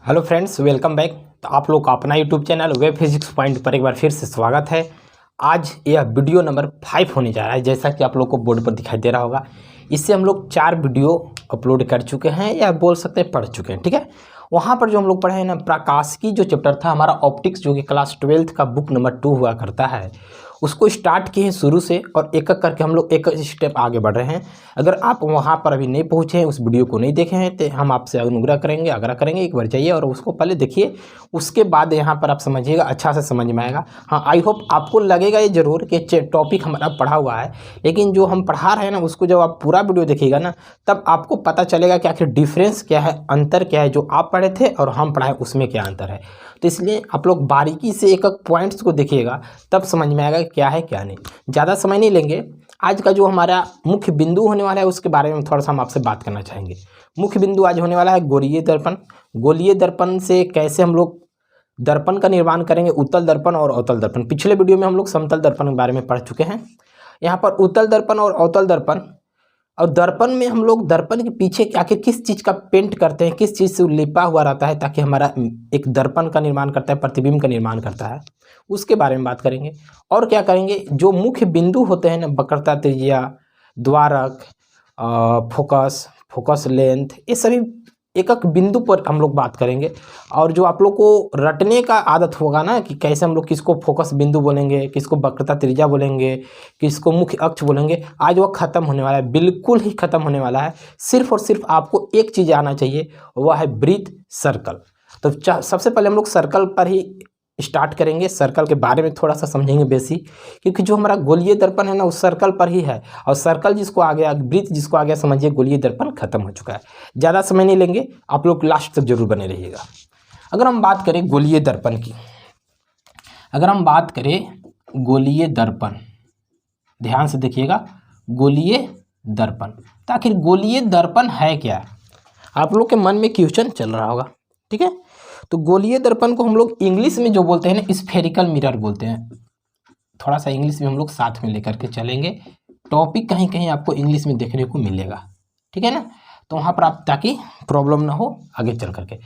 Hello friends, welcome back. तो आप लोग का अपना YouTube channel web physics point पर एक बार फिर से स्वागत है। आज यह वीडियो नंबर 5 होने जा रहा है। जैसा कि आप लोग को बोर्ड पर दिखाई दे रहा होगा, इससे हम लोग 4 वीडियो अपलोड कर चुके हैं या बोल सकते हैं पढ़ चुके हैं। ठीक है, वहाँ पर जो हम लोग पढ़े हैं ना, प्रकाशिकी जो चैप्टर था हमारा ऑप्टिक्स, जो कि क्लास 12th का बुक नंबर 2 हुआ करता है, उसको स्टार्ट किए हैं शुरू से और एक एक करके हम लोग एक स्टेप आगे बढ़ रहे हैं। अगर आप वहाँ पर अभी नहीं पहुँचे हैं, उस वीडियो को नहीं देखे हैं, तो हम आपसे आग्रह करेंगे एक बार जाइए और उसको पहले देखिए। उसके बाद यहाँ पर आप समझिएगा, अच्छा से समझ में आएगा। हाँ, आई होप आपको लगेगा ये ज़रूर कि टॉपिक हमारा पढ़ा हुआ है, लेकिन जो हम पढ़ा रहे हैं ना, उसको जब आप पूरा वीडियो देखिएगा ना, तब आपको पता चलेगा कि आखिर डिफरेंस क्या है, अंतर क्या है, जो आप पढ़े थे और हम पढ़ाए उसमें क्या अंतर है। तो इसलिए आप लोग बारीकी से एक एक पॉइंट्स को देखिएगा, तब समझ में आएगा क्या है क्या नहीं। ज़्यादा समय नहीं लेंगे। आज का जो हमारा मुख्य बिंदु होने वाला है, उसके बारे में थोड़ा सा हम आपसे बात करना चाहेंगे। मुख्य बिंदु आज होने वाला है गोलीय दर्पण। गोलीय दर्पण से कैसे हम लोग दर्पण का निर्माण करेंगे, उत्तल दर्पण और अवतल दर्पण। पिछले वीडियो में हम लोग समतल दर्पण के बारे में पढ़ चुके हैं। यहाँ पर उत्तल दर्पण और अवतल दर्पण, और दर्पण में हम लोग दर्पण के पीछे आखिर किस चीज़ का पेंट करते हैं, किस चीज़ से लिपा हुआ रहता है, ताकि हमारा एक दर्पण का निर्माण करता है, प्रतिबिंब का निर्माण करता है, उसके बारे में बात करेंगे। और क्या करेंगे, जो मुख्य बिंदु होते हैं ना, वक्रता, त्रिज्या, द्वारक, फोकस लेंथ, ये सभी एक एक बिंदु पर हम लोग बात करेंगे। और जो आप लोग को रटने का आदत होगा ना, कि कैसे हम लोग किसको फोकस बिंदु बोलेंगे, किसको वक्रता त्रिज्या बोलेंगे, किसको मुख्य अक्ष बोलेंगे, आज वो ख़त्म होने वाला है, बिल्कुल ही ख़त्म होने वाला है। सिर्फ और सिर्फ आपको एक चीज़ आना चाहिए, वह है ब्रीथ सर्कल। तो सबसे पहले हम लोग सर्कल पर ही स्टार्ट करेंगे। सर्कल के बारे में थोड़ा सा समझेंगे बेसी, क्योंकि जो हमारा गोलीय दर्पण है ना, उस सर्कल पर ही है। और सर्कल जिसको आ गया, वृत्त जिसको आ गया, समझिए गोलीय दर्पण खत्म हो चुका है। ज़्यादा समय नहीं लेंगे, आप लोग लास्ट तक जरूर बने रहिएगा। अगर हम बात करें गोलीय दर्पण की, गोलीय दर्पण, ध्यान से देखिएगा, गोलीय दर्पण। तो आखिर गोलीय दर्पण है क्या, आप लोग के मन में क्वेश्चन चल रहा होगा। ठीक है, तो गोलीय दर्पण को हम लोग इंग्लिश में जो बोलते हैं ना, स्फेरिकल मिरर बोलते हैं। थोड़ा सा इंग्लिश में हम लोग साथ में लेकर के चलेंगे, टॉपिक कहीं कहीं आपको इंग्लिश में देखने को मिलेगा। ठीक है ना, तो वहाँ पर आप, ताकि प्रॉब्लम ना हो आगे चल करके।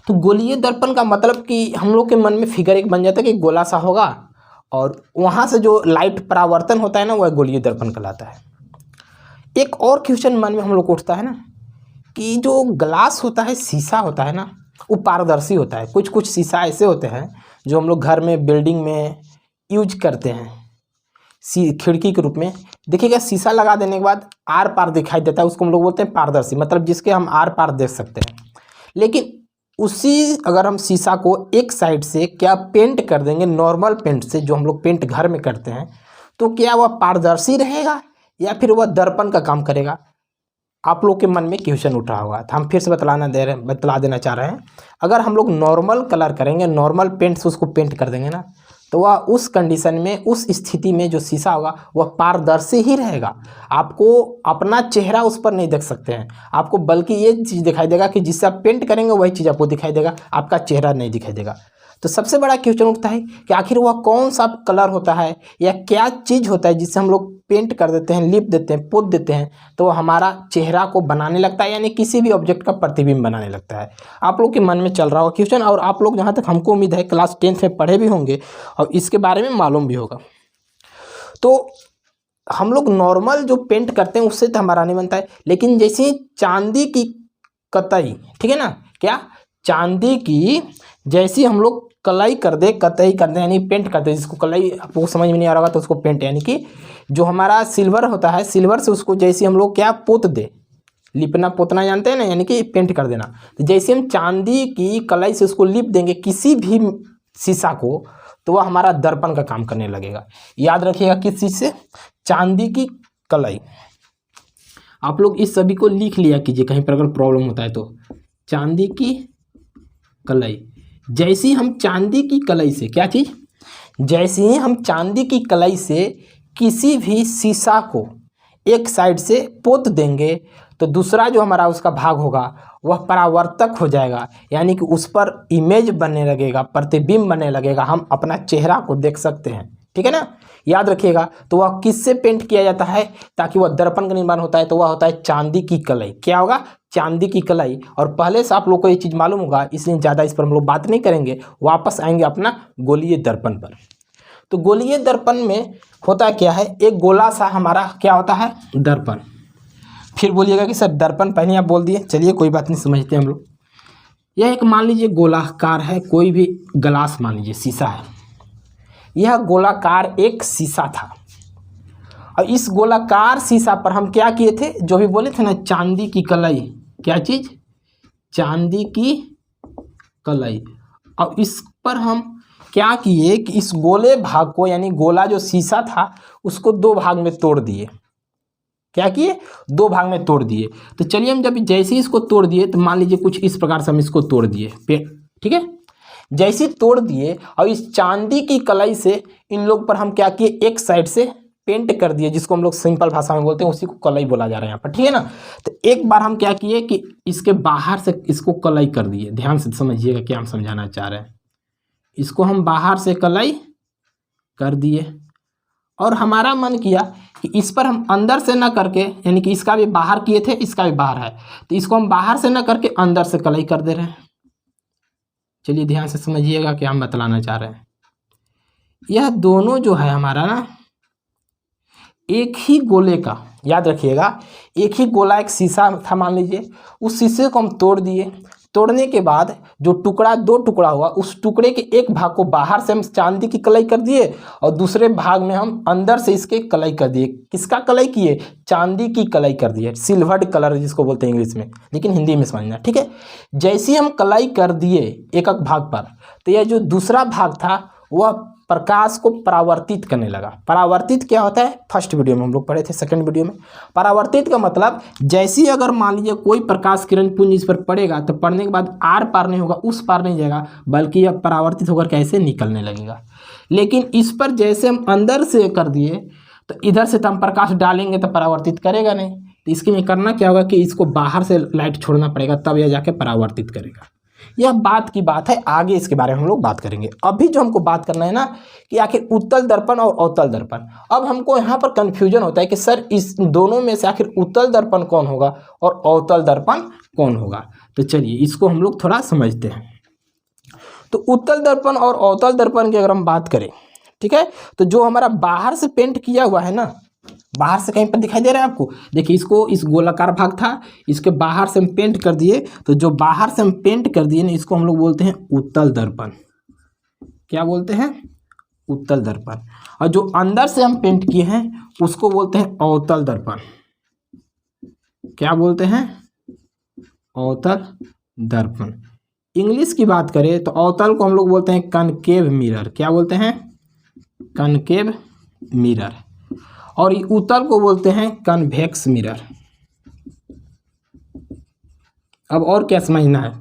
तो गोलीय दर्पण का मतलब कि हम लोग के मन में फिगर एक बन जाता है कि गोला सा होगा, और वहाँ से जो लाइट परावर्तन होता है ना, वह गोलीय दर्पण कहलाता है। एक और क्वेश्चन मन में हम लोग को उठता है ना, कि जो ग्लास होता है, शीशा होता है ना, वो पारदर्शी होता है। कुछ कुछ शीशा ऐसे होते हैं जो हम लोग घर में, बिल्डिंग में यूज करते हैं खिड़की के रूप में। देखिएगा, शीशा लगा देने के बाद आर पार दिखाई देता है, उसको हम लोग बोलते हैं पारदर्शी, मतलब जिसके हम आर पार देख सकते हैं। लेकिन उसी अगर हम शीशा को एक साइड से क्या पेंट कर देंगे, नॉर्मल पेंट से, जो हम लोग पेंट घर में करते हैं, तो क्या वह पारदर्शी रहेगा या फिर वह दर्पण का काम करेगा? आप लोग के मन में क्वेश्चन उठा होगा, तो हम फिर से बतला देना चाह रहे हैं। अगर हम लोग नॉर्मल कलर करेंगे, नॉर्मल पेंट से उसको पेंट कर देंगे ना, तो वह उस कंडीशन में, उस स्थिति में जो शीशा होगा वह पारदर्शी ही रहेगा। आपको अपना चेहरा उस पर नहीं देख सकते हैं आपको, बल्कि ये चीज़ दिखाई देगा कि जिससे आप पेंट करेंगे वही चीज़ आपको दिखाई देगा, आपका चेहरा नहीं दिखाई देगा। तो सबसे बड़ा क्वेश्चन उठता है कि आखिर वह कौन सा कलर होता है या क्या चीज़ होता है जिससे हम लोग पेंट कर देते हैं, लिप देते हैं, पोत देते हैं, तो वह हमारा चेहरा को बनाने लगता है, यानी किसी भी ऑब्जेक्ट का प्रतिबिंब बनाने लगता है। आप लोग के मन में चल रहा होगा क्वेश्चन, और आप लोग, जहाँ तक हमको उम्मीद है, क्लास 10th में पढ़े भी होंगे और इसके बारे में मालूम भी होगा। तो हम लोग नॉर्मल जो पेंट करते हैं उससे तो हमारा नहीं बनता है, लेकिन जैसे चांदी की कतई, ठीक है ना, क्या चांदी की जैसी हम लोग कलाई कर दे, कतई कर दे, यानी पेंट करते हैं, जिसको कलाई आपको समझ में नहीं आ रहा होगा तो उसको पेंट, यानी कि जो हमारा सिल्वर होता है, सिल्वर से उसको जैसे हम लोग क्या पोत दे, लिपना पोतना जानते हैं ना, यानी कि पेंट कर देना। तो जैसे हम चांदी की कलाई से उसको लिप देंगे किसी भी शीशा को, तो वह हमारा दर्पण का काम करने लगेगा। याद रखिएगा, किस चीज़ से, चांदी की कलाई। आप लोग इस सभी को लिख लिया कीजिए, कहीं पर अगर प्रॉब्लम होता है तो। चांदी की कलाई, जैसे ही हम चांदी की कलाई से, क्या चीज़, जैसे ही हम चांदी की कलाई से किसी भी शीशा को एक साइड से पोत देंगे, तो दूसरा जो हमारा उसका भाग होगा वह परावर्तक हो जाएगा, यानी कि उस पर इमेज बनने लगेगा, प्रतिबिंब बनने लगेगा, हम अपना चेहरा को देख सकते हैं। ठीक है ना, याद रखिएगा। तो वह किससे पेंट किया जाता है ताकि वह दर्पण का निर्माण होता है, तो वह होता है चांदी की कलाई। क्या होगा? चांदी की कलाई। और पहले से आप लोग को ये चीज़ मालूम होगा, इसलिए ज़्यादा इस पर हम लोग बात नहीं करेंगे, वापस आएंगे अपना गोलीय दर्पण पर। तो गोलीय दर्पण में होता क्या है, एक गोला सा हमारा क्या होता है, दर्पण। फिर बोलिएगा कि सर दर्पण पहले आप बोल दिए, चलिए कोई बात नहीं, समझते हैं हम लोग। यह एक मान लीजिए गोलाकार है, कोई भी ग्लास मान लीजिए शीशा है, यह गोलाकार एक शीशा था। और इस गोलाकार शीशा पर हम क्या किए थे, जो भी बोले थे ना, चांदी की कलाई। क्या चीज़? चांदी की कलाई। और इस पर हम क्या किए कि इस गोले भाग को, यानी गोला जो शीशा था उसको दो भाग में तोड़ दिए। क्या किए? दो भाग में तोड़ दिए। तो चलिए हम जब जैसे ही इसको तोड़ दिए, तो मान लीजिए कुछ इस प्रकार से हम इसको तोड़ दिए, ठीक है। जैसे ही तोड़ दिए और इस चांदी की कलाई से इन लोग पर हम क्या किए, एक साइड से पेंट कर दिए, जिसको हम लोग सिंपल भाषा में बोलते हैं, उसी को कलाई बोला जा रहा है यहाँ पर, ठीक है ना। तो एक बार हम क्या किए कि इसके बाहर से इसको कलाई कर दिए। ध्यान से समझिएगा क्या हम समझाना चाह रहे हैं। इसको हम बाहर से कलाई कर दिए और हमारा मन किया कि इस पर हम अंदर से ना करके, यानी कि इसका भी बाहर किए थे, इसका भी बाहर है, तो इसको हम बाहर से ना करके अंदर से कलाई कर दे रहे हैं। चलिए ध्यान से समझिएगा क्या हम बतलाना चाह रहे हैं। यह दोनों जो है हमारा ना, एक ही गोले का, याद रखिएगा, एक ही गोला एक शीशा था मान लीजिए, उस शीशे को हम तोड़ दिए। तोड़ने के बाद जो टुकड़ा, दो टुकड़ा हुआ, उस टुकड़े के एक भाग को बाहर से हम चांदी की कलाई कर दिए और दूसरे भाग में हम अंदर से इसके कलाई कर दिए। किसका कलाई किए? चांदी की कलाई कर दिए, सिल्वर्ड कलर जिसको बोलते हैं इंग्लिश में, लेकिन हिंदी में समझना, ठीक है। जैसे ही हम कलाई कर दिए एक एक भाग पर, तो यह जो दूसरा भाग था वह प्रकाश को परावर्तित करने लगा। परावर्तित क्या होता है, फर्स्ट वीडियो में हम लोग पढ़े थे, सेकंड वीडियो में। परावर्तित का मतलब, जैसे ही अगर मान लीजिए कोई प्रकाश किरण पुंज इस पर पड़ेगा, तो पड़ने के बाद आर पार नहीं होगा, उस पार नहीं जाएगा, बल्कि यह परावर्तित होकर कैसे निकलने लगेगा। लेकिन इस पर जैसे हम अंदर से कर दिए, तो इधर से तो हम प्रकाश डालेंगे तो परावर्तित करेगा नहीं, तो इसके लिए करना क्या होगा कि इसको बाहर से लाइट छोड़ना पड़ेगा, तब यह जाके परावर्तित करेगा। यह बात की बात है, आगे इसके बारे में हम लोग बात करेंगे। अभी जो हमको बात करना है ना, कि आखिर उत्तल दर्पण और अवतल दर्पण। अब हमको यहाँ पर कंफ्यूजन होता है कि सर इस दोनों में से आखिर उत्तल दर्पण कौन होगा और अवतल दर्पण कौन होगा। तो चलिए इसको हम लोग थोड़ा समझते हैं। तो उत्तल दर्पण और अवतल दर्पण की अगर हम बात करें, ठीक है, तो जो हमारा बाहर से पेंट किया हुआ है ना, बाहर से कहीं पर दिखाई दे रहा है आपको, देखिए इसको, इस गोलाकार भाग था, इसके बाहर से हम पेंट कर दिए, तो जो बाहर से हम पेंट कर दिए ना, इसको हम लोग बोलते हैं उत्तल दर्पण। क्या बोलते हैं? उत्तल दर्पण। और जो अंदर से हम पेंट किए हैं उसको बोलते हैं अवतल दर्पण। क्या बोलते हैं? अवतल दर्पण। इंग्लिश की बात करें तो अवतल को हम लोग बोलते हैं कनकेव मिरर। क्या बोलते हैं? Concave mirror. और उत्तल को बोलते हैं कन्वेक्स मिरर। अब और क्या समझना है,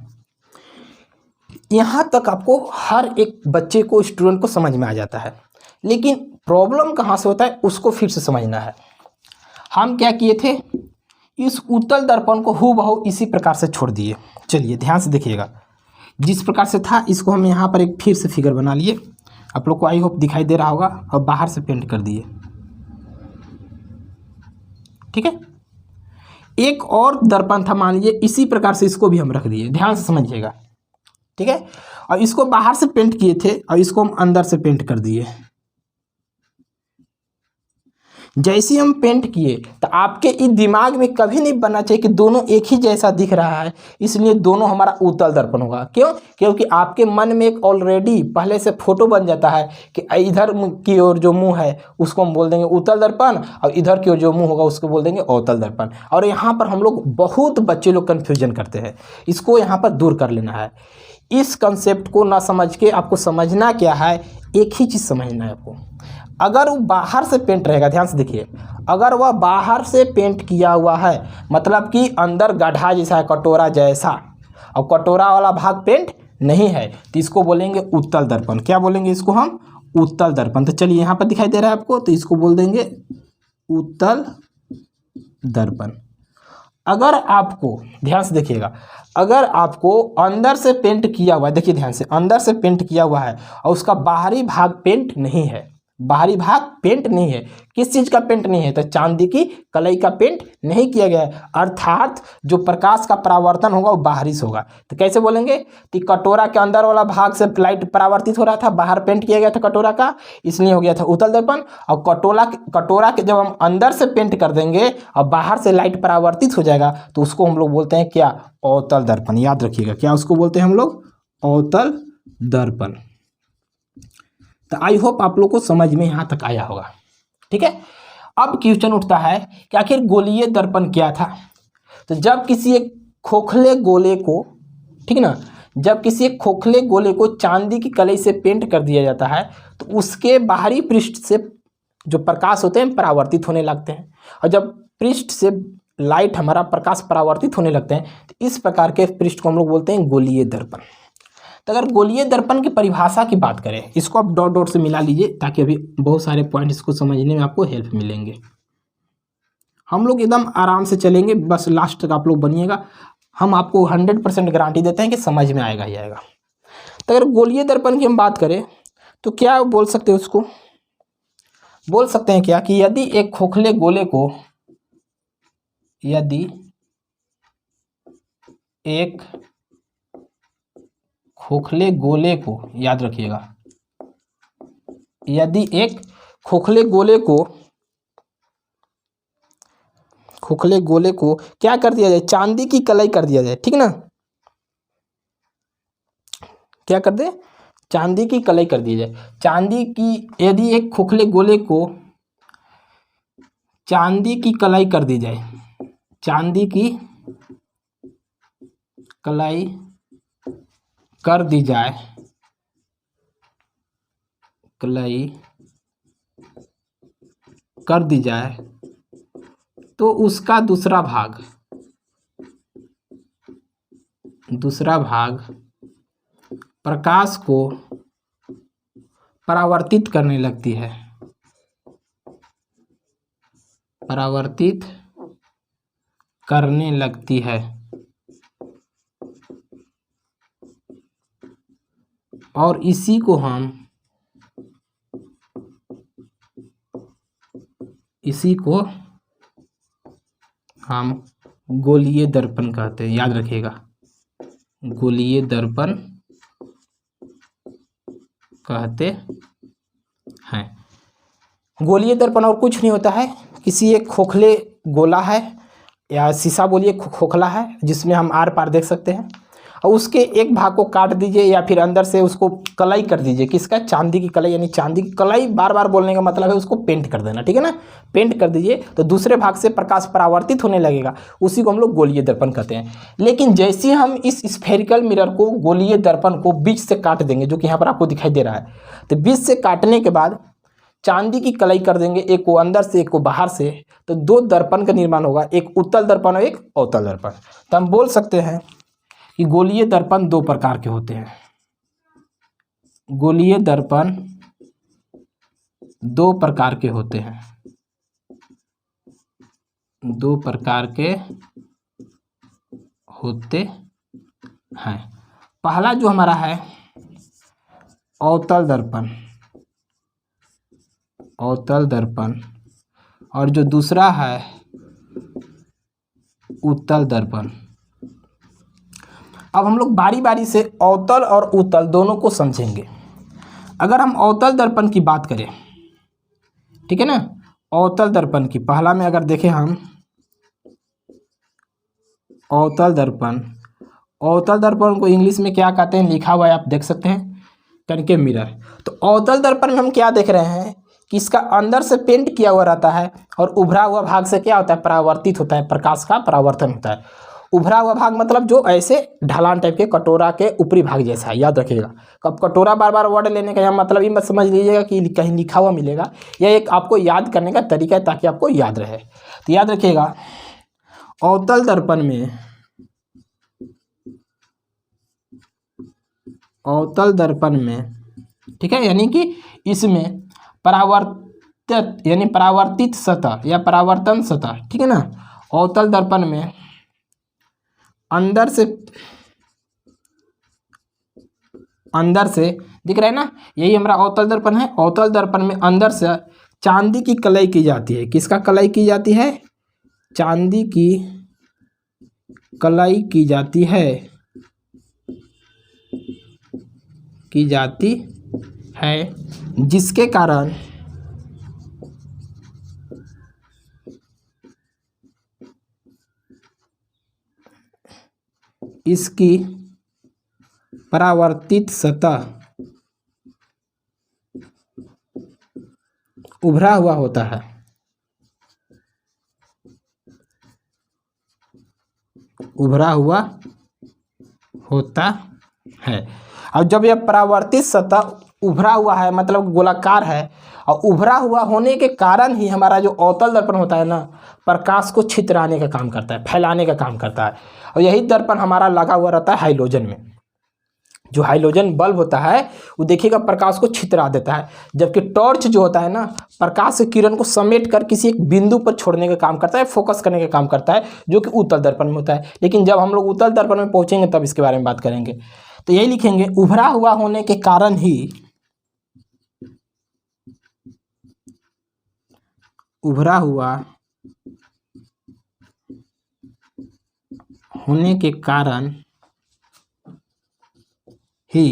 यहाँ तक आपको हर एक बच्चे को, स्टूडेंट को समझ में आ जाता है, लेकिन प्रॉब्लम कहाँ से होता है उसको फिर से समझना है। हम क्या किए थे, इस उत्तल दर्पण को हूबहू इसी प्रकार से छोड़ दिए। चलिए ध्यान से देखिएगा, जिस प्रकार से था इसको हम यहाँ पर एक फिर से फिगर बना लिए, आप लोग को आई होप दिखाई दे रहा होगा, और बाहर से पेंट कर दिए, ठीक है। एक और दर्पण था मान लीजिए, इसी प्रकार से इसको भी हम रख दिए, ध्यान से समझिएगा, ठीक है। और इसको बाहर से पेंट किए थे और इसको हम अंदर से पेंट कर दिए। जैसे ही हम पेंट किए तो आपके इस दिमाग में कभी नहीं बनना चाहिए कि दोनों एक ही जैसा दिख रहा है, इसलिए दोनों हमारा उत्तल दर्पण होगा। क्यों? क्योंकि आपके मन में एक ऑलरेडी पहले से फोटो बन जाता है कि इधर की ओर जो मुंह है उसको हम बोल देंगे उत्तल दर्पण, और इधर की ओर जो मुंह होगा उसको बोल देंगे अवतल दर्पण। और यहाँ पर हम लोग, बहुत बच्चे लोग कन्फ्यूजन करते हैं, इसको यहाँ पर दूर कर लेना है। इस कंसेप्ट को ना समझ के आपको समझना क्या है, एक ही चीज़ समझना है आपको। अगर वो बाहर से पेंट रहेगा, ध्यान से देखिए, अगर वह बाहर से पेंट किया हुआ है, मतलब कि अंदर गड्ढा जैसा है, कटोरा जैसा, और कटोरा वाला भाग पेंट नहीं है, तो इसको बोलेंगे उत्तल दर्पण। क्या बोलेंगे इसको हम? उत्तल दर्पण। तो चलिए यहाँ पर दिखाई दे रहा है आपको, तो इसको बोल देंगे उत्तल दर्पण। अगर आपको, ध्यान से देखिएगा, अगर आपको अंदर से पेंट किया हुआ है, देखिए ध्यान से, अंदर से पेंट किया हुआ है और उसका बाहरी भाग पेंट नहीं है, बाहरी भाग पेंट नहीं है। किस चीज़ का पेंट नहीं है? तो चांदी की कलई का पेंट नहीं किया गया है, अर्थात जो प्रकाश का परावर्तन होगा वो बाहरी से होगा। तो कैसे बोलेंगे कि कटोरा के अंदर वाला भाग से लाइट परावर्तित हो रहा था, बाहर पेंट किया गया था कटोरा का, इसलिए हो गया था उत्तल दर्पण। और कटोरा के जब हम अंदर से पेंट कर देंगे और बाहर से लाइट परावर्तित हो जाएगा तो उसको हम लोग बोलते हैं क्या? अवतल दर्पण। याद रखिएगा, क्या उसको बोलते हैं हम लोग? अवतल दर्पण। तो आई होप आप लोग को समझ में यहाँ तक आया होगा। ठीक है, अब क्वेश्चन उठता है कि आखिर गोलीय दर्पण क्या था? तो जब किसी एक खोखले गोले को, ठीक ना, जब किसी एक खोखले गोले को चांदी की कलई से पेंट कर दिया जाता है तो उसके बाहरी पृष्ठ से जो प्रकाश होते हैं परावर्तित होने लगते हैं, और जब पृष्ठ से लाइट हमारा प्रकाश परावर्तित होने लगते हैं तो इस प्रकार के पृष्ठ को हम लोग बोलते हैं गोलीय दर्पण। तो अगर गोलीय दर्पण की परिभाषा की बात करें, इसको आप डॉट डॉट से मिला लीजिए ताकि अभी बहुत सारे पॉइंट इसको समझने में आपको हेल्प मिलेंगे। हम लोग एकदम आराम से चलेंगे, बस लास्ट तक आप लोग बनिएगा। हम आपको 100% गारंटी देते हैं कि समझ में आएगा ही आएगा। तो अगर गोलीय दर्पण की हम बात करें तो क्या बोल सकते हैं? उसको बोल सकते हैं क्या कि यदि एक खोखले गोले को, यदि एक खोखले गोले को, याद रखिएगा, यदि एक खोखले गोले को क्या कर दिया जाए? चांदी की कलई कर दिया जाए, ठीक ना, क्या कर दे? चांदी की कलई कर दी जाए। चांदी की, यदि एक खोखले गोले को चांदी की कलई कर दी जाए, चांदी की कलई कर दी जाए, कलई कर दी जाए, तो उसका दूसरा भाग प्रकाश को परावर्तित करने लगती है, परावर्तित करने लगती है, और इसी को हम गोलीय दर्पण कहते हैं। याद रखिएगा, गोलीय दर्पण कहते हैं। गोलीय दर्पण और कुछ नहीं होता है, किसी एक खोखले गोला है या शीशा बोलिए खोखला है जिसमें हम आर पार देख सकते हैं, और उसके एक भाग को काट दीजिए या फिर अंदर से उसको कलई कर दीजिए। किसका? चांदी की कलई, यानी चांदी की कलई, बार बार बोलने का मतलब है उसको पेंट कर देना, ठीक है ना। पेंट कर दीजिए तो दूसरे भाग से प्रकाश परावर्तित होने लगेगा, उसी को हम लोग गोलीय दर्पण कहते हैं। लेकिन जैसे हम इस स्फेरिकल मिरर को, गोलीय दर्पण को बीच से काट देंगे, जो कि यहाँ पर आपको दिखाई दे रहा है, तो बीच से काटने के बाद चांदी की कलई कर देंगे, एक को अंदर से एक को बाहर से, तो दो दर्पण का निर्माण होगा, एक उत्तल दर्पण और एक अवतल दर्पण। तो हम बोल सकते हैं कि गोलीय दर्पण दो प्रकार के होते हैं। गोलीय दर्पण दो प्रकार के होते हैं, दो प्रकार के होते हैं। पहला जो हमारा है अवतल दर्पण, अवतल दर्पण, और जो दूसरा है उत्तल दर्पण। अब हम लोग बारी बारी से अवतल और उत्तल दोनों को समझेंगे। अगर हम अवतल दर्पण की बात करें, ठीक है ना, अवतल दर्पण की पहला में अगर देखें हम अवतल दर्पण, अवतल दर्पण को इंग्लिश में क्या कहते हैं लिखा हुआ है, आप देख सकते हैं, कनकेव मिरर। तो अवतल दर्पण में हम क्या देख रहे हैं कि इसका अंदर से पेंट किया हुआ रहता है और उभरा हुआ भाग से क्या होता है? परावर्तित होता है, प्रकाश का परावर्तन होता है। उभरा हुआ भाग मतलब जो ऐसे ढलान टाइप के कटोरा के ऊपरी भाग जैसा है। याद रखिएगा, कब कटोरा बार बार वर्ड लेने का यहाँ मतलब ये मत समझ लीजिएगा कि कहीं लिखा हुआ मिलेगा, यह एक आपको याद करने का तरीका है ताकि आपको याद रहे। तो याद रखिएगा, अवतल दर्पण में, अवतल दर्पण में, ठीक है, यानी कि इसमें परावर्तित यानी परावर्तित सतह या परावर्तन सतह, ठीक है ना। अवतल दर्पण में अंदर से दिख रहा है ना, यही हमारा अवतल दर्पण है। अवतल दर्पण में अंदर से चांदी की कलाई की जाती है। किसका कलाई की जाती है? चांदी की कलाई की जाती है, की जाती है, जिसके कारण इसकी परावर्तित सतह उभरा हुआ होता है। उभरा हुआ होता है। और जब यह परावर्तित सतह उभरा हुआ है मतलब गोलाकार है, और उभरा हुआ होने के कारण ही हमारा जो अवतल दर्पण होता है ना, प्रकाश को छितराने का काम करता है, फैलाने का काम करता है। और यही दर्पण हमारा लगा हुआ रहता है हाइलोजन में। जो हाइलोजन बल्ब होता है वो देखिएगा प्रकाश को छितरा देता है, जबकि टॉर्च जो होता है ना, प्रकाश के किरण को समेट कर किसी एक बिंदु पर छोड़ने का काम करता है, फोकस करने का काम करता है, जो कि उत्तल दर्पण में होता है। लेकिन जब हम लोग उत्तल दर्पण में पहुंचेंगे तब इसके बारे में बात करेंगे। तो यही लिखेंगे, उभरा हुआ होने के कारण ही, उभरा हुआ होने के कारण ही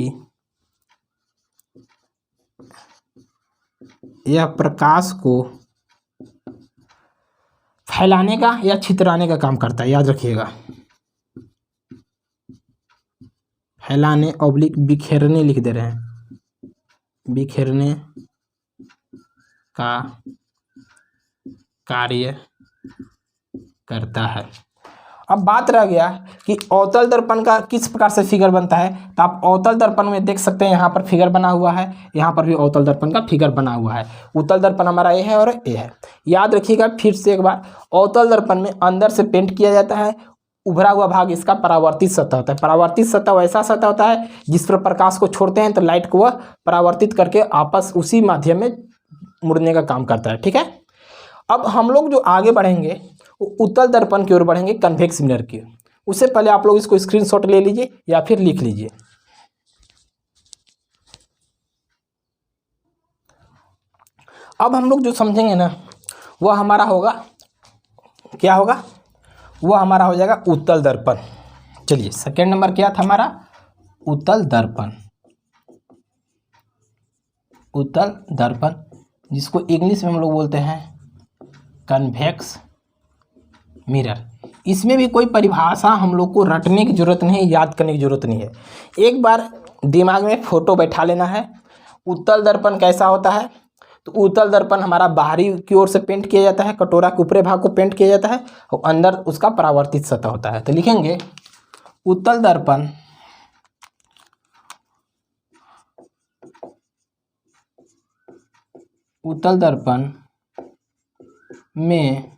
यह प्रकाश को फैलाने का या छितराने का काम करता है। याद रखिएगा, फैलाने ऑब्लिक बिखेरने लिख दे रहे हैं, बिखेरने का कार्य करता है। अब बात रह गया कि अवतल दर्पण का किस प्रकार से फिगर बनता है। तो आप अवतल दर्पण में देख सकते हैं, यहाँ पर फिगर बना हुआ है, यहाँ पर भी अवतल दर्पण का फिगर बना हुआ है। उत्तल दर्पण हमारा ये है और ये है। याद रखिएगा फिर से एक बार, अवतल दर्पण में अंदर से पेंट किया जाता है, उभरा हुआ भाग इसका परावर्तित सतह होता है। परावर्तित सतह वैसा सतह होता है जिस पर प्रकाश को छोड़ते हैं तो लाइट को वह परावर्तित करके आपस उसी माध्यम में मुड़ने का काम करता है। ठीक है, अब हम लोग जो आगे बढ़ेंगे वो उत्तल दर्पण की ओर बढ़ेंगे, कन्वेक्स मिरर की। उससे पहले आप लोग इसको स्क्रीनशॉट ले लीजिए या फिर लिख लीजिए। अब हम लोग जो समझेंगे ना वह हमारा होगा, क्या होगा, वह हमारा हो जाएगा उत्तल दर्पण। चलिए, सेकेंड नंबर क्या था हमारा? उत्तल दर्पण। उत्तल दर्पण जिसको इंग्लिश में हम लोग बोलते हैं कन्वेक्स मिरर। इसमें भी कोई परिभाषा हम लोग को रटने की जरूरत नहीं है, याद करने की जरूरत नहीं है। एक बार दिमाग में फोटो बैठा लेना है। उत्तल दर्पण कैसा होता है? तो उत्तल दर्पण हमारा बाहरी की ओर से पेंट किया जाता है, कटोरा के ऊपरी भाग को पेंट किया जाता है और अंदर उसका परावर्तित सतह होता है। तो लिखेंगे उत्तल दर्पण उत्तल दर्पण में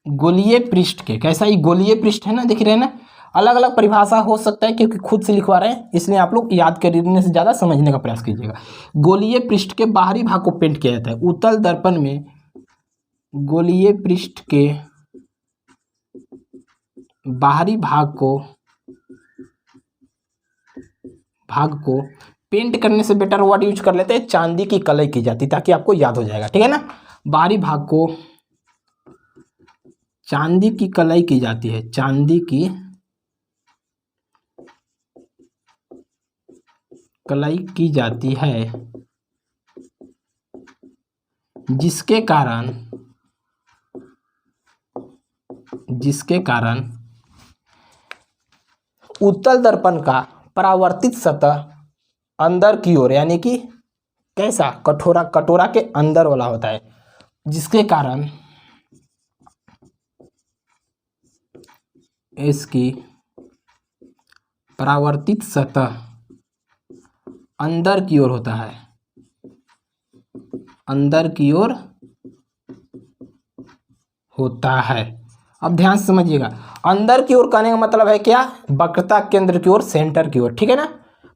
गोलीय पृष्ठ के, कैसा ये गोलीय पृष्ठ है ना, दिख रहे हैं ना, अलग अलग परिभाषा हो सकता है क्योंकि खुद से लिखवा रहे हैं, इसलिए आप लोग याद करने से ज़्यादा समझने का प्रयास कीजिएगा। गोलीय पृष्ठ के बाहरी भाग को पेंट किया जाता है। उत्तल दर्पण में गोलीय पृष्ठ के बाहरी भाग को पेंट करने से बेटर वर्ड यूज कर लेते हैं, चांदी की कलाई की जाती, ताकि आपको याद हो जाएगा। ठीक है ना, बाहरी भाग को चांदी की कलाई की जाती है, चांदी की कलाई की जाती है, जिसके कारण उत्तल दर्पण का परावर्तित सतह अंदर की ओर, यानी कि कैसा, कटोरा के अंदर वाला होता है, जिसके कारण इसकी परावर्तित सतह अंदर की ओर होता है, अंदर की ओर होता है। अब ध्यान से समझिएगा, अंदर की ओर कहने का मतलब है क्या? वक्रता केंद्र की ओर, सेंटर की ओर। ठीक है ना,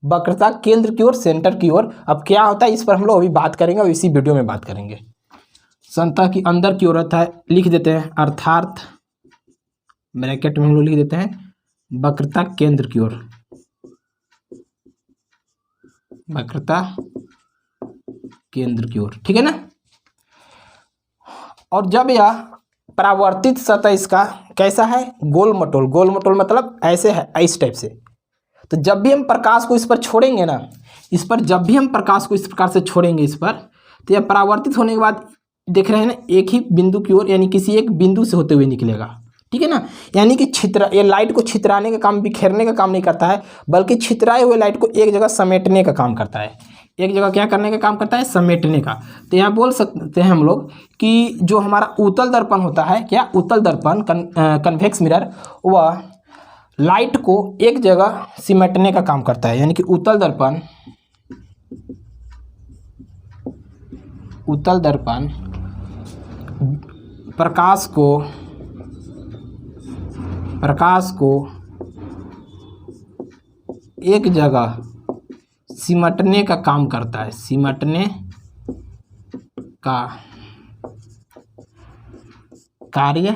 वक्रता केंद्र की ओर, सेंटर की ओर। अब क्या होता है इस पर हम लोग अभी बात करेंगे और इसी वीडियो में बात करेंगे। सतह की अंदर की ओर होता है, लिख देते हैं, अर्थात ब्रैकेट में हम लोग लिख देते हैं वक्रता केंद्र की ओर, वक्रता केंद्र की ओर, ठीक है ना। और जब यह परावर्तित सतह इसका कैसा है, गोल मटोल, गोल मटोल मतलब ऐसे है, इस टाइप से। तो जब भी हम प्रकाश को इस पर छोड़ेंगे ना, इस पर जब भी हम प्रकाश को इस प्रकार से छोड़ेंगे इस पर, तो यह परावर्तित होने के बाद देख रहे हैं ना, एक ही बिंदु की ओर यानी किसी एक बिंदु से होते हुए निकलेगा, ठीक है ना। यानी कि ये लाइट को छितराने का काम, बिखेरने का काम नहीं करता है, बल्कि छितराए हुए लाइट को एक जगह समेटने का काम करता है। एक जगह क्या करने का काम करता है, समेटने का। तो यहाँ बोल सकते हैं हम लोग कि जो हमारा उत्तल दर्पण होता है, क्या उत्तल दर्पण, कन्वेक्स मिरर, वह लाइट को एक जगह सिमटने का काम करता है। यानी कि उत्तल दर्पण प्रकाश को एक जगह सिमटने का काम करता है, सिमटने का कार्य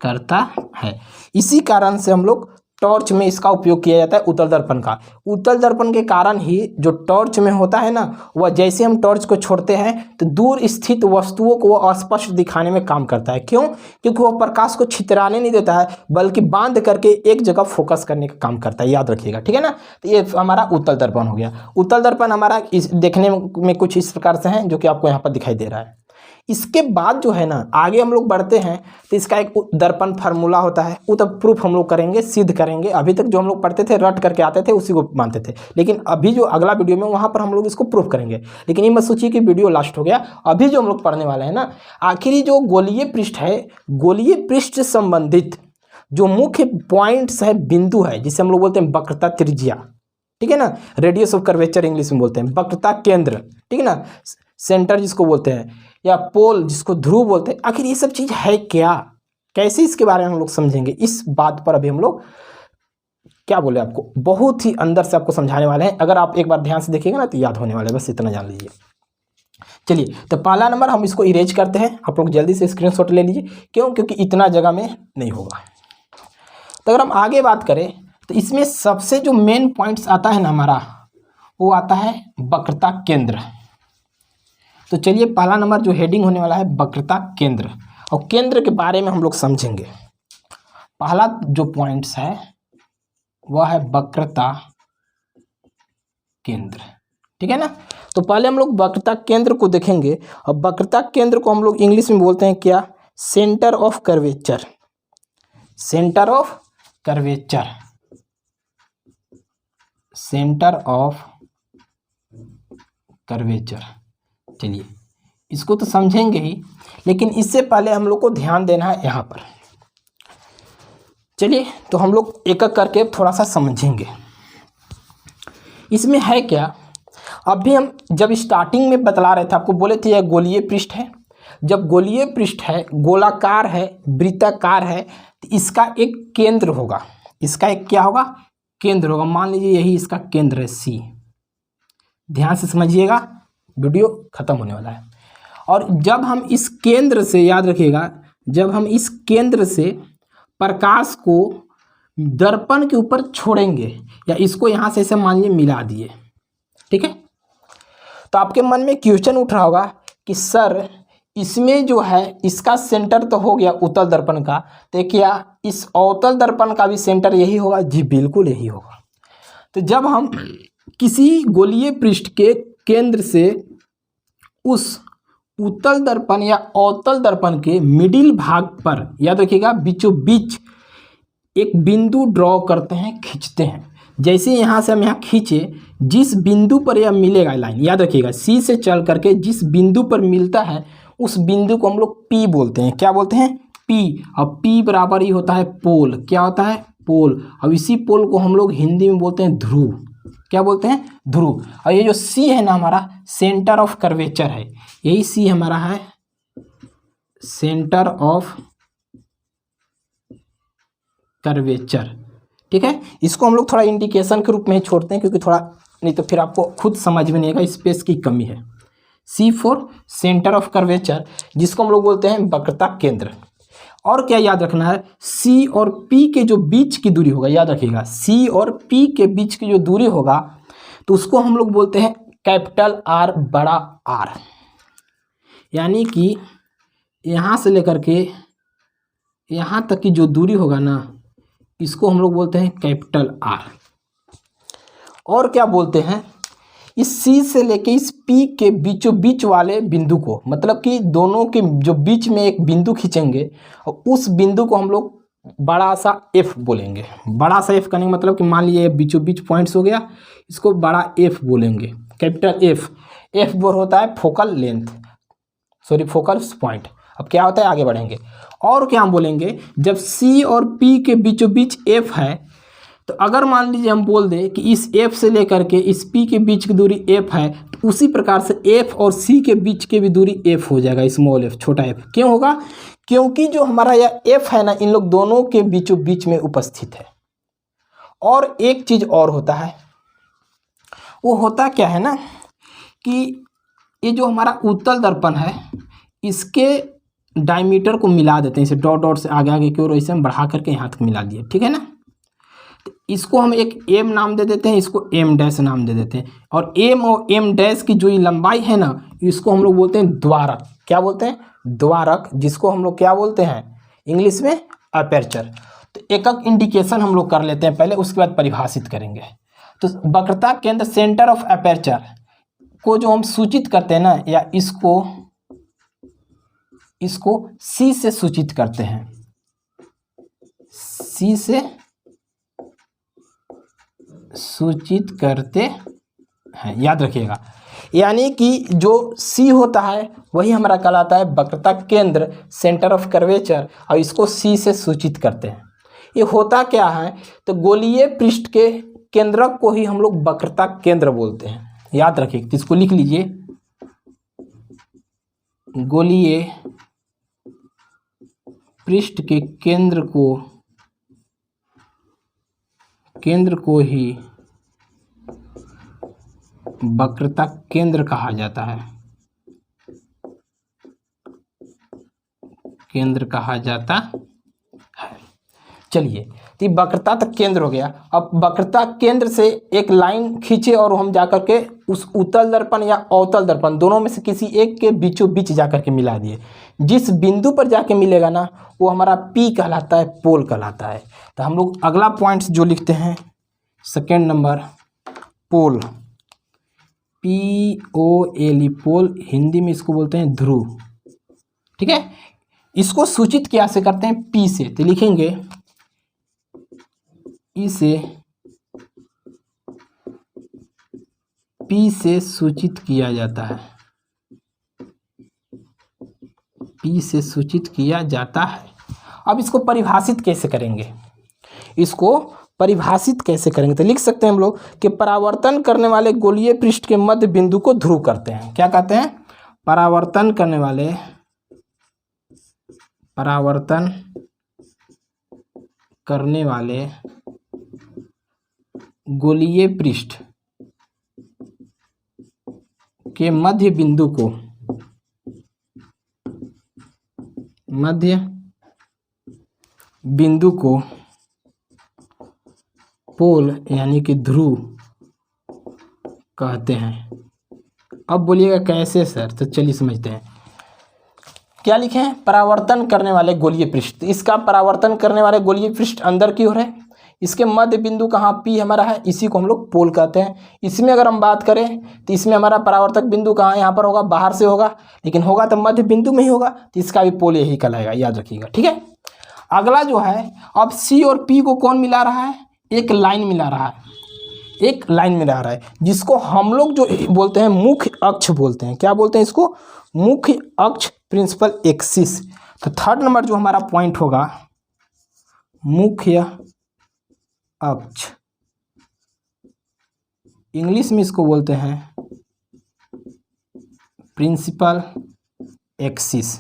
करता है। इसी कारण से हम लोग टॉर्च में इसका उपयोग किया जाता है, उत्तल दर्पण का। उत्तल दर्पण के कारण ही जो टॉर्च में होता है ना, वह जैसे हम टॉर्च को छोड़ते हैं तो दूर स्थित वस्तुओं को वह स्पष्ट दिखाने में काम करता है। क्यों? क्योंकि वह प्रकाश को छितराने नहीं देता है, बल्कि बांध करके एक जगह फोकस करने का काम करता है। याद रखिएगा, ठीक है ना। तो ये हमारा उत्तल दर्पण हो गया। उत्तल दर्पण हमारा देखने में कुछ इस प्रकार से है, जो कि आपको यहाँ पर दिखाई दे रहा है। इसके बाद जो है ना, आगे हम लोग बढ़ते हैं तो इसका एक दर्पण फार्मूला होता है, वो तो प्रूफ हम लोग करेंगे, सिद्ध करेंगे। अभी तक जो हम लोग पढ़ते थे, रट करके आते थे, उसी को मानते थे। लेकिन अभी जो अगला वीडियो में, वहाँ पर हम लोग इसको प्रूफ करेंगे। लेकिन ये मत सोचिए कि वीडियो लास्ट हो गया। अभी जो हम लोग पढ़ने वाले हैं ना, आखिरी जो गोलीय पृष्ठ है, गोलीय पृष्ठ से संबंधित जो मुख्य पॉइंट्स है, बिंदु है, जिसे हम लोग बोलते हैं वक्रता त्रिज्या, ठीक है ना। रेडियस ऑफ कर्वेचर इंग्लिश में बोलते हैं, वक्रता केंद्र, ठीक है ना, सेंटर जिसको बोलते हैं, या पोल जिसको ध्रुव बोलते हैं। आखिर ये सब चीज़ है क्या, कैसे इसके बारे में हम लोग समझेंगे, इस बात पर अभी हम लोग क्या बोले आपको, बहुत ही अंदर से आपको समझाने वाले हैं। अगर आप एक बार ध्यान से देखिएगा ना तो याद होने वाला है, बस इतना जान लीजिए। चलिए, तो पहला नंबर हम इसको इरेज करते हैं। आप लोग जल्दी से स्क्रीनशॉट ले लीजिए। क्यों? क्योंकि इतना जगह में नहीं होगा। तो अगर हम आगे बात करें तो इसमें सबसे जो मेन पॉइंट्स आता है ना हमारा, वो आता है वक्रता केंद्र। तो चलिए, पहला नंबर जो हेडिंग होने वाला है वक्रता केंद्र, और केंद्र के बारे में हम लोग समझेंगे। पहला जो पॉइंट्स है वह है वक्रता केंद्र, ठीक है ना। तो पहले हम लोग वक्रता केंद्र को देखेंगे, और वक्रता केंद्र को हम लोग इंग्लिश में बोलते हैं क्या, centre of curvature, centre of curvature, centre of curvature. चलिए, इसको तो समझेंगे ही, लेकिन इससे पहले हम लोग को ध्यान देना है यहाँ पर। चलिए, तो हम लोग एक एक करके थोड़ा सा समझेंगे इसमें है क्या। अभी हम जब स्टार्टिंग में बतला रहे थे, आपको बोले थे यह गोलीय पृष्ठ है। जब गोलीय पृष्ठ है, गोलाकार है, वृत्ताकार है, तो इसका एक केंद्र होगा। इसका एक क्या होगा, केंद्र होगा। मान लीजिए यही इसका केंद्र है, सी। ध्यान से समझिएगा, वीडियो खत्म होने वाला है। और जब हम इस केंद्र से, याद रखिएगा, जब हम इस केंद्र से प्रकाश को दर्पण के ऊपर छोड़ेंगे, या इसको यहाँ से ऐसे मान लीजिए मिला दिए, ठीक है, तो आपके मन में क्वेश्चन उठ रहा होगा कि सर इसमें जो है, इसका सेंटर तो हो गया उत्तल दर्पण का, तो क्या इस अवतल दर्पण का भी सेंटर यही होगा? जी बिल्कुल यही होगा। तो जब हम किसी गोलीय पृष्ठ के केंद्र से उस उत्तल दर्पण या अवतल दर्पण के मिडिल भाग पर, याद रखिएगा, बीचों बीच एक बिंदु ड्रॉ करते हैं, खींचते हैं। जैसे यहाँ से हम यहाँ खींचे, जिस बिंदु पर यह मिलेगा लाइन, याद रखिएगा, सी से चल करके जिस बिंदु पर मिलता है, उस बिंदु को हम लोग पी बोलते हैं। क्या बोलते हैं? पी। और पी बराबर ही होता है पोल। क्या होता है? पोल। अब इसी पोल को हम लोग हिंदी में बोलते हैं ध्रुव। क्या बोलते हैं? ध्रुव। और ये जो सी है ना हमारा, सेंटर ऑफ कर्वेचर है। यही सी हमारा है सेंटर ऑफ कर्वेचर। ठीक है, इसको हम लोग थोड़ा इंडिकेशन के रूप में ही छोड़ते हैं, क्योंकि थोड़ा नहीं तो फिर आपको खुद समझ में नहीं आएगा, स्पेस की कमी है। सी फॉर सेंटर ऑफ कर्वेचर, जिसको हम लोग बोलते हैं वक्रता केंद्र। और क्या याद रखना है? सी और पी के जो बीच की दूरी होगा, याद रखिएगा, सी और पी के बीच की जो दूरी होगा, तो उसको हम लोग बोलते हैं कैपिटल आर बड़ा आर। यानी कि यहाँ से लेकर के यहाँ तक की जो दूरी होगा ना, इसको हम लोग बोलते हैं कैपिटल आर। और क्या बोलते हैं, इस सी से लेके इस पी के बीचों बीच वाले बिंदु को, मतलब कि दोनों के जो बीच में एक बिंदु खींचेंगे और उस बिंदु को हम लोग बड़ा सा एफ बोलेंगे। बड़ा सा एफ करने का मतलब कि मान लीजिए बीचों बीच पॉइंट्स हो गया, इसको बड़ा एफ बोलेंगे, कैपिटल एफ। एफ बोल होता है focal length, sorry focal point. अब क्या होता है, आगे बढ़ेंगे और क्या हम बोलेंगे, जब सी और पी के बीचों बीच एफ है, तो अगर मान लीजिए हम बोल दें कि इस एफ से लेकर के इस पी के बीच की दूरी एफ है, तो उसी प्रकार से एफ और सी के बीच की भी दूरी एफ हो जाएगा, स्मॉल एफ, छोटा एफ। क्यों होगा, क्योंकि जो हमारा यह एफ है ना, इन लोग दोनों के बीचों बीच में उपस्थित है। और एक चीज और होता है, वो होता क्या है ना कि ये जो हमारा उत्तल दर्पण है, इसके डायमीटर को मिला देते हैं, इसे डॉट डॉट से आगे आगे की ओर ऐसे हम बढ़ा करके यहाँ तक मिला दिए, ठीक है ना। तो इसको हम एक एम नाम दे देते हैं, इसको एम डैश नाम दे देते हैं। और एम और एम डैश की जो ये लंबाई है ना, इसको हम लोग बोलते हैं द्वारक। क्या बोलते हैं, द्वारक, जिसको हम लोग क्या बोलते हैं इंग्लिश में, अपर्चर। तो एकक इंडिकेशन हम लोग कर लेते हैं पहले, उसके बाद परिभाषित करेंगे। तो वक्रता केंद्र, सेंटर ऑफ अपर्चर को जो हम सूचित करते हैं ना, या इसको सी से सूचित करते हैं, सी से सूचित करते हैं, याद रखिएगा। यानी कि जो सी होता है वही हमारा कहलाता है वक्रता केंद्र, सेंटर ऑफ कर्वेचर, और इसको सी से सूचित करते हैं। ये होता क्या है, तो गोलीय पृष्ठ के केंद्रक को ही हम लोग वक्रता केंद्र बोलते हैं, याद रखिए। तो इसको लिख लीजिए, गोलीय पृष्ठ के केंद्र को ही वक्रता केंद्र कहा जाता है, केंद्र कहा जाता है। चलिए, तो ये वक्रता तक केंद्र हो गया। अब वक्रता केंद्र से एक लाइन खींचे और हम जाकर के उस उत्तल दर्पण या अवतल दर्पण, दोनों में से किसी एक के बीचों बीच जाकर के मिला दिए। जिस बिंदु पर जाके मिलेगा ना, वो हमारा पी कहलाता है, पोल कहलाता है। तो हम लोग अगला पॉइंट्स जो लिखते हैं, सेकेंड नंबर, पोल, POLE, पोल, हिंदी में इसको बोलते हैं ध्रुव, ठीक है। इसको सूचित क्या से करते हैं, पी से। तो लिखेंगे इसे पी से सूचित किया जाता है, पी से सूचित किया जाता है। अब इसको परिभाषित कैसे करेंगे, इसको परिभाषित कैसे करेंगे, तो लिख सकते हैं हम लोग कि परावर्तन करने वाले गोलीय पृष्ठ के मध्य बिंदु को ध्रुव करते हैं। क्या कहते हैं, परावर्तन करने वाले गोलीय पृष्ठ के मध्य बिंदु को पोल यानी कि ध्रुव कहते हैं। अब बोलिएगा कैसे सर, तो चलिए समझते हैं। क्या लिखे हैं, परावर्तन करने वाले गोलीय पृष्ठ। इसका परावर्तन करने वाले गोलीय पृष्ठ अंदर की ओर है, इसके मध्य बिंदु कहाँ, पी हमारा है, इसी को हम लोग पोल कहते हैं। इसमें अगर हम बात करें तो इसमें हमारा परावर्तक बिंदु कहाँ, यहाँ पर होगा, बाहर से होगा, लेकिन होगा तो मध्य बिंदु में ही होगा, तो इसका भी पोल यही कहलाएगा, याद रखिएगा, ठीक है। अगला जो है, अब सी और पी को कौन मिला रहा है, एक लाइन मिला रहा है, एक लाइन मिला रहा है, जिसको हम लोग जो बोलते हैं मुख्य अक्ष बोलते हैं। क्या बोलते हैं इसको, मुख्य अक्ष, प्रिंसिपल एक्सिस। तो थर्ड नंबर जो हमारा पॉइंट होगा, मुख्य अक्ष, इंग्लिश में इसको बोलते हैं प्रिंसिपल एक्सिस,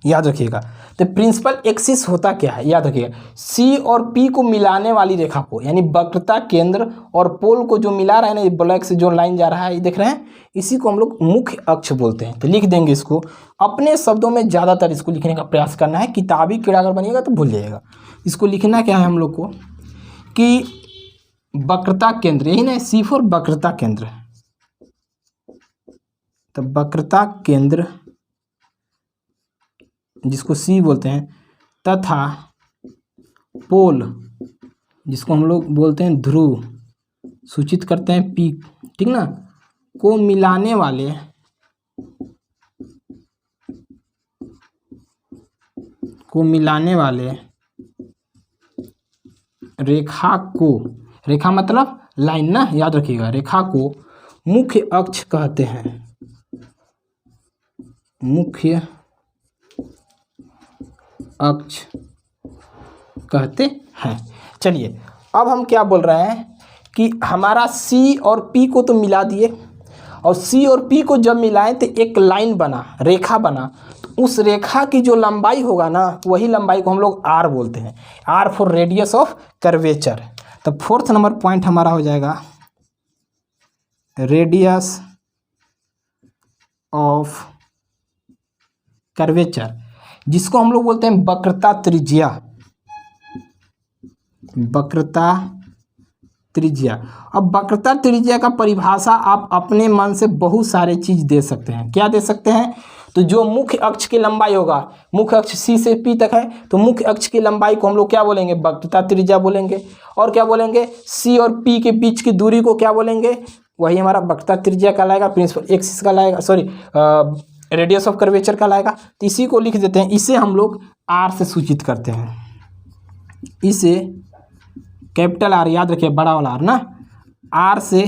याद रखिएगा। तो प्रिंसिपल एक्सिस होता क्या है, याद रखिएगा, सी और पी को मिलाने वाली रेखा को, यानी वक्रता केंद्र और पोल को जो मिला रहा है ना, ये ब्लैक से जो लाइन जा रहा है, ये देख रहे हैं, इसी को हम लोग मुख्य अक्ष बोलते हैं। तो लिख देंगे इसको, अपने शब्दों में ज़्यादातर इसको लिखने का प्रयास करना है, किताबी कीड़ा अगर बनिएगा तो भूल जाइएगा। इसको लिखना क्या है हम लोग को, कि वक्रता केंद्र, यही ना, सी फॉर वक्रता केंद्र, तो वक्रता केंद्र जिसको सी बोलते हैं, तथा पोल जिसको हम लोग बोलते हैं ध्रुव, सूचित करते हैं पी, ठीक ना, को मिलाने वाले रेखा को, रेखा मतलब लाइन ना, याद रखिएगा, रेखा को मुख्य अक्ष कहते हैं, मुख्य अक्ष कहते हैं। चलिए अब हम क्या बोल रहे हैं कि हमारा सी और पी को तो मिला दिए, और सी और पी को जब मिलाएं तो एक लाइन बना, रेखा बना, तो उस रेखा की जो लंबाई होगा ना, वही लंबाई को हम लोग आर बोलते हैं, R for radius of curvature. तो फोर्थ नंबर पॉइंट हमारा हो जाएगा रेडियस ऑफ कर्वेचर, जिसको हम लोग बोलते हैं वक्रता त्रिज्या, वक्रता त्रिज्या। अब वक्रता त्रिज्या का परिभाषा आप अपने मन से बहुत सारे चीज दे सकते हैं। क्या दे सकते हैं? तो जो मुख्य अक्ष की लंबाई होगा, मुख्य अक्ष सी से पी तक है, तो मुख्य अक्ष की लंबाई को हम लोग क्या बोलेंगे? वक्रता त्रिज्या बोलेंगे। और क्या बोलेंगे? सी और पी के बीच की दूरी को क्या बोलेंगे? वही हमारा वक्रता त्रिज्या कहलाएगा, प्रिंसिपल एक्सिस कहलाएगा, सॉरी रेडियस ऑफ कर्वेचर कहलाएगा। तो इसी को लिख देते हैं, इसे हम लोग आर से सूचित करते हैं, इसे कैपिटल आर, याद रखिए बड़ा वाला आर ना, आर से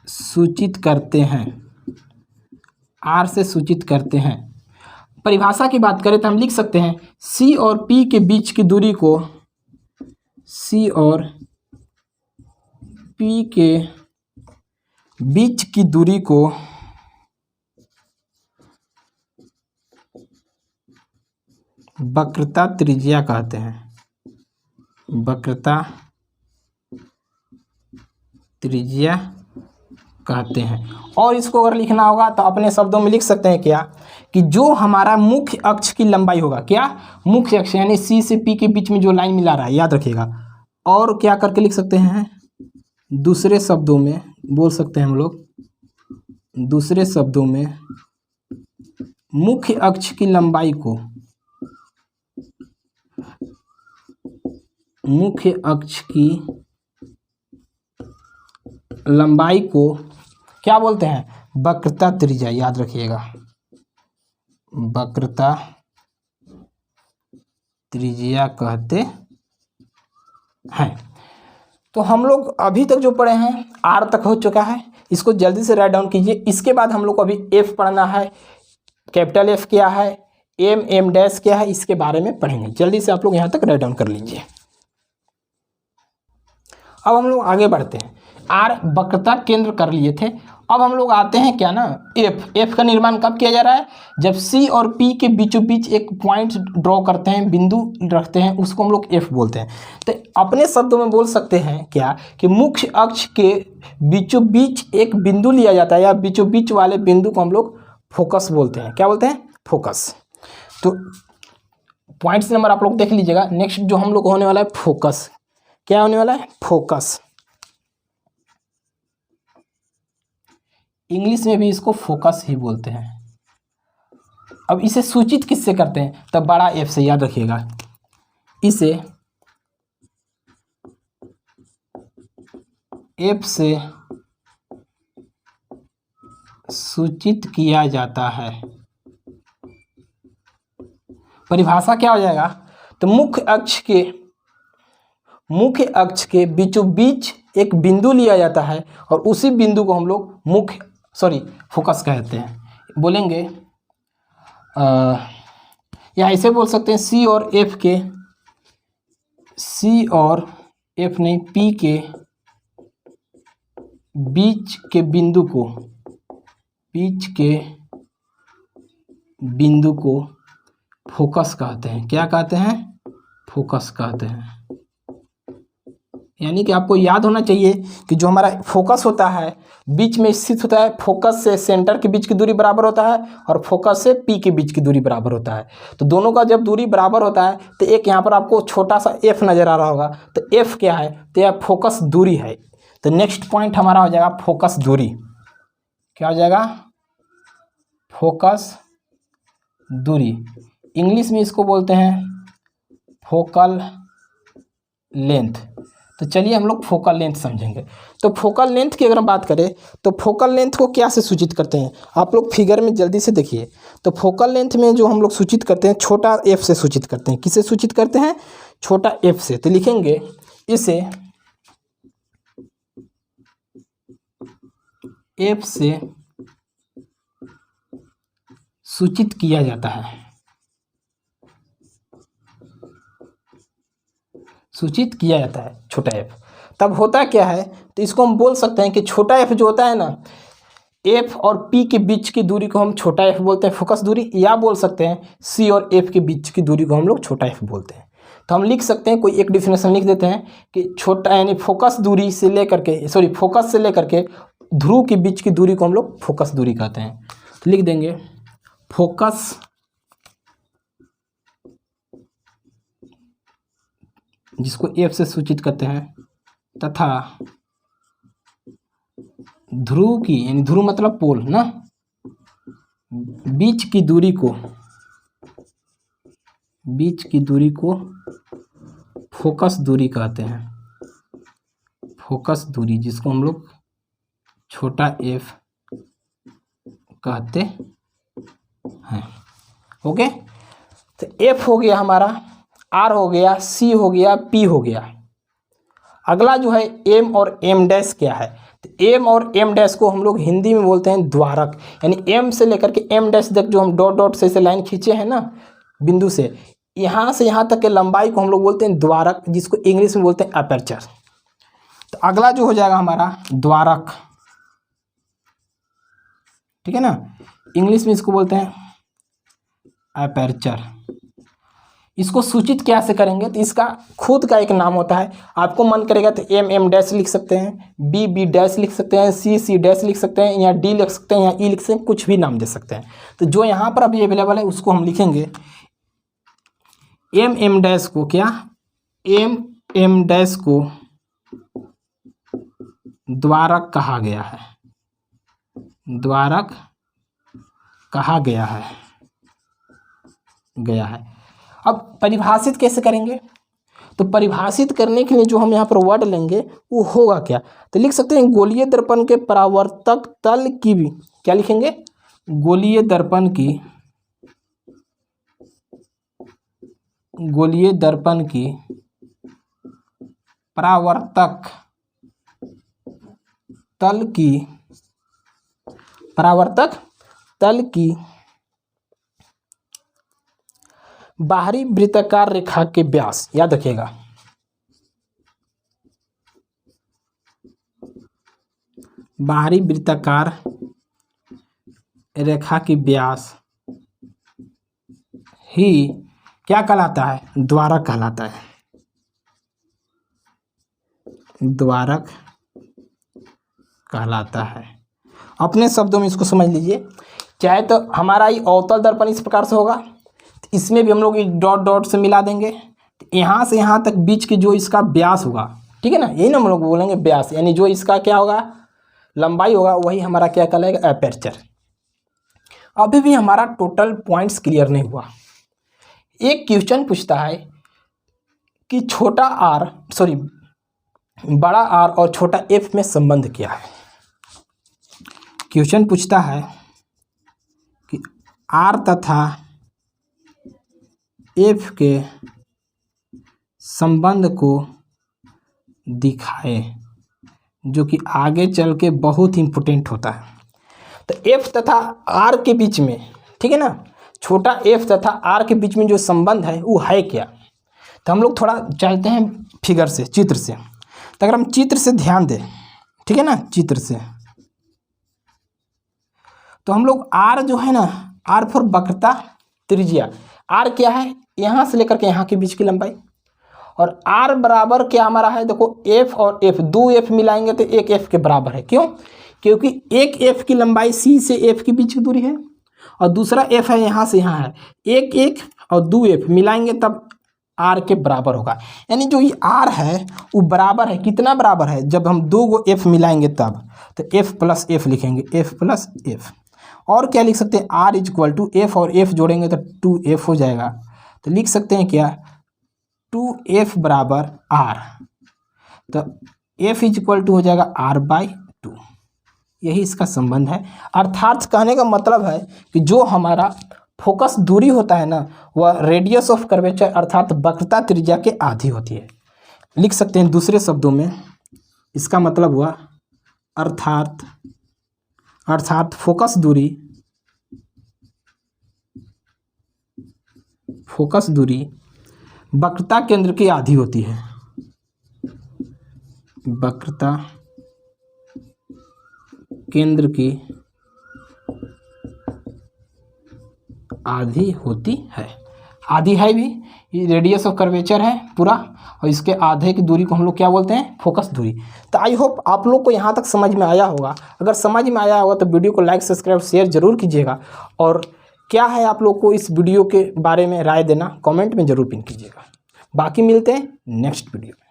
सूचित करते हैं, आर से सूचित करते हैं। परिभाषा की बात करें तो हम लिख सकते हैं सी और पी के बीच की दूरी को, सी और पी के बीच की दूरी को वक्रता त्रिज्या कहते हैं, वक्रता त्रिज्या कहते हैं। और इसको अगर लिखना होगा तो अपने शब्दों में लिख सकते हैं क्या, कि जो हमारा मुख्य अक्ष की लंबाई होगा, क्या मुख्य अक्ष यानी सी से पी के बीच में जो लाइन मिला रहा है, याद रखिएगा। और क्या करके लिख सकते हैं, दूसरे शब्दों में बोल सकते हैं हम लोग, दूसरे शब्दों में मुख्य अक्ष की लंबाई को, मुख्य अक्ष की लंबाई को क्या बोलते हैं? वक्रता त्रिज्या, याद रखिएगा, वक्रता त्रिज्या कहते हैं। तो हम लोग अभी तक जो पढ़े हैं आर तक हो चुका है, इसको जल्दी से राइट डाउन कीजिए। इसके बाद हम लोग को अभी एफ पढ़ना है, कैपिटल एफ क्या है, एम डैश क्या है, इसके बारे में पढ़ेंगे। जल्दी से आप लोग यहाँ तक राइट डाउन कर लीजिए। अब हम लोग आगे बढ़ते हैं, आर वक्रता केंद्र कर लिए थे। अब हम लोग आते हैं क्या ना, एफ का निर्माण कब किया जा रहा है? जब सी और पी के बीचों बीच एक पॉइंट ड्रॉ करते हैं, बिंदु रखते हैं, उसको हम लोग एफ बोलते हैं। तो अपने शब्दों में बोल सकते हैं क्या, कि मुख्य अक्ष के बीचों बीच एक बिंदु लिया जाता है, या बीचों बीच वाले बिंदु को हम लोग फोकस बोलते हैं। क्या बोलते हैं? फोकस। तो पॉइंट्स नंबर आप लोग देख लीजिएगा। नेक्स्ट जो हम लोग होने वाला है फोकस, क्या होने वाला है? फोकस। इंग्लिश में भी इसको फोकस ही बोलते हैं। अब इसे सूचित किससे करते हैं? तब बड़ा एफ से, याद रखिएगा। इसे एफ से सूचित किया जाता है। परिभाषा क्या हो जाएगा? तो मुख्य अक्ष के बीचों बीच एक बिंदु लिया जाता है, और उसी बिंदु को हम लोग फोकस कहते हैं। बोलेंगे या ऐसे बोल सकते हैं, सी और एफ नहीं, पी के बीच के बिंदु को फोकस कहते हैं। क्या कहते हैं? फोकस कहते हैं। यानी कि आपको याद होना चाहिए कि जो हमारा फोकस होता है बीच में स्थित होता है, फोकस से सेंटर के बीच की दूरी बराबर होता है और फोकस से पी के बीच की दूरी बराबर होता है। तो दोनों का जब दूरी बराबर होता है तो एक यहाँ पर आपको छोटा सा एफ नज़र आ रहा होगा, तो एफ क्या है, तो यह फोकस दूरी है। तो नेक्स्ट पॉइंट हमारा हो जाएगा फोकस दूरी। क्या हो जाएगा, फोकस दूरी। इंग्लिश में इसको बोलते हैं फोकल लेंथ। तो चलिए हम लोग फोकल लेंथ समझेंगे। तो फोकल लेंथ की अगर हम बात करें तो फोकल लेंथ को क्या से सूचित करते हैं, आप लोग फिगर में जल्दी से देखिए। तो फोकल लेंथ में जो हम लोग सूचित करते हैं छोटा एफ से सूचित करते हैं। किससे सूचित करते हैं, छोटा एफ से। तो लिखेंगे इसे एफ से सूचित किया जाता है, सूचित किया जाता है छोटा एफ। तब होता क्या है, तो इसको हम बोल सकते हैं कि छोटा एफ जो होता है ना, एफ और पी के बीच की दूरी को हम छोटा एफ बोलते हैं, फोकस दूरी, या बोल सकते हैं सी और एफ के बीच की दूरी को हम लोग छोटा एफ बोलते हैं। तो हम लिख सकते हैं, कोई एक डिफिनेशन लिख देते हैं कि छोटा यानी फोकस दूरी से लेकर के फोकस से लेकर के ध्रुव के बीच की दूरी को हम लोग फोकस दूरी कहते हैं। तो लिख देंगे फोकस जिसको एफ से सूचित करते हैं तथा ध्रुव की, यानी ध्रुव मतलब पोल ना, बीच की दूरी को फोकस दूरी कहते हैं। फोकस दूरी जिसको हम लोग छोटा एफ कहते हैं। ओके, तो एफ हो गया हमारा, आर हो गया, सी हो गया, पी हो गया। अगला जो है एम और एम डैश क्या है, तो एम और एम डैश को हम लोग हिंदी में बोलते हैं द्वारक। यानी एम से लेकर के एम डैश तक जो हम डॉट डॉट से लाइन खींचे हैं ना बिंदु से, यहाँ से यहाँ तक के लंबाई को हम लोग बोलते हैं द्वारक, जिसको इंग्लिश में बोलते हैं अपर्चर। तो अगला जो हो जाएगा हमारा द्वारक, ठीक है ना, इंग्लिश में इसको बोलते हैं अपर्चर। इसको सूचित क्या से करेंगे, तो इसका खुद का एक नाम होता है। आपको मन करेगा तो एम एम डैश लिख सकते हैं, बी बी डैश लिख सकते हैं, सी सी डैश लिख सकते हैं, या डी लिख सकते हैं, या ई लिख सकते हैं, कुछ भी नाम दे सकते हैं। तो जो यहाँ पर अभी अवेलेबल है उसको हम लिखेंगे एम एम डैश को, क्या, एम एम डैश को द्वारक कहा गया है, द्वारक कहा गया है। अब परिभाषित कैसे करेंगे, तो परिभाषित करने के लिए जो हम यहाँ पर वर्ड लेंगे वो होगा क्या, तो लिख सकते हैं गोलीय दर्पण के परावर्तक तल की भी, क्या लिखेंगे, गोलीय दर्पण की परावर्तक तल की बाहरी वृत्ताकार रेखा के व्यास, याद रखिएगा, बाहरी वृत्ताकार रेखा की व्यास ही क्या कहलाता है, द्वारक कहलाता है। द्वारक कहलाता है। अपने शब्दों में इसको समझ लीजिए। चाहे तो हमारा ये अवतल दर्पण इस प्रकार से होगा, तो इसमें भी हम लोग डॉट डॉट से मिला देंगे, यहाँ से यहाँ तक बीच की जो इसका व्यास होगा, ठीक है ना, यही ना हम लोग बोलेंगे व्यास, यानी जो इसका क्या होगा, लंबाई होगा, वही हमारा क्या कहलाएगा, अपर्चर। अभी भी हमारा टोटल पॉइंट्स क्लियर नहीं हुआ। एक क्वेश्चन पूछता है कि बड़ा आर और छोटा एफ में संबंध क्या है। क्वेश्चन पूछता है कि आर तथा एफ के संबंध को दिखाए, जो कि आगे चल के बहुत इम्पोर्टेंट होता है। तो एफ तथा आर के बीच में, ठीक है ना, छोटा एफ तथा आर के बीच में जो संबंध है वो है क्या। तो हम लोग थोड़ा चलते हैं फिगर से, चित्र से। तो अगर हम चित्र से ध्यान दें, ठीक है ना, चित्र से, तो हम लोग आर जो है ना, आर फॉर वक्रता त्रिज्या, आर क्या है, यहाँ से लेकर के यहाँ के बीच की लंबाई, और आर बराबर क्या हमारा है, देखो एफ और एफ, दो एफ मिलाएंगे तो एक एफ के बराबर है। क्यों? क्योंकि एक एफ की लंबाई सी से एफ के बीच की दूरी है और दूसरा एफ है यहाँ से यहाँ है, एक एक और दो एफ मिलाएंगे तब आर के बराबर होगा। यानी जो ये आर है वो बराबर है, कितना बराबर है, जब हम दो गो एफ मिलाएंगे तब, तो एफ प्लस एफ लिखेंगे, एफ प्लस एफ। और क्या लिख सकते हैं, R is equal to F और एफ जोड़ेंगे तो 2f हो जाएगा। तो लिख सकते हैं क्या, 2f बराबर आर, तो f इज इक्वल टू हो जाएगा r/2। यही इसका संबंध है। अर्थात कहने का मतलब है कि जो हमारा फोकस दूरी होता है ना, वह रेडियस ऑफ कर्वेचर अर्थात वक्रता त्रिज्या के आधी होती है। लिख सकते हैं दूसरे शब्दों में, इसका मतलब हुआ अर्थात फोकस दूरी वक्रता केंद्र की आधी होती है, वक्रता केंद्र की आधी होती है। आधी है भी, ये रेडियस ऑफ कर्वेचर है पूरा, और इसके आधे की दूरी को हम लोग क्या बोलते हैं, फोकस दूरी। तो आई होप आप लोग को यहाँ तक समझ में आया होगा। अगर समझ में आया होगा तो वीडियो को लाइक सब्सक्राइब शेयर जरूर कीजिएगा। और क्या है आप लोग को इस वीडियो के बारे में राय देना, कमेंट में जरूर पिन कीजिएगा। बाकी मिलते हैं नेक्स्ट वीडियो में।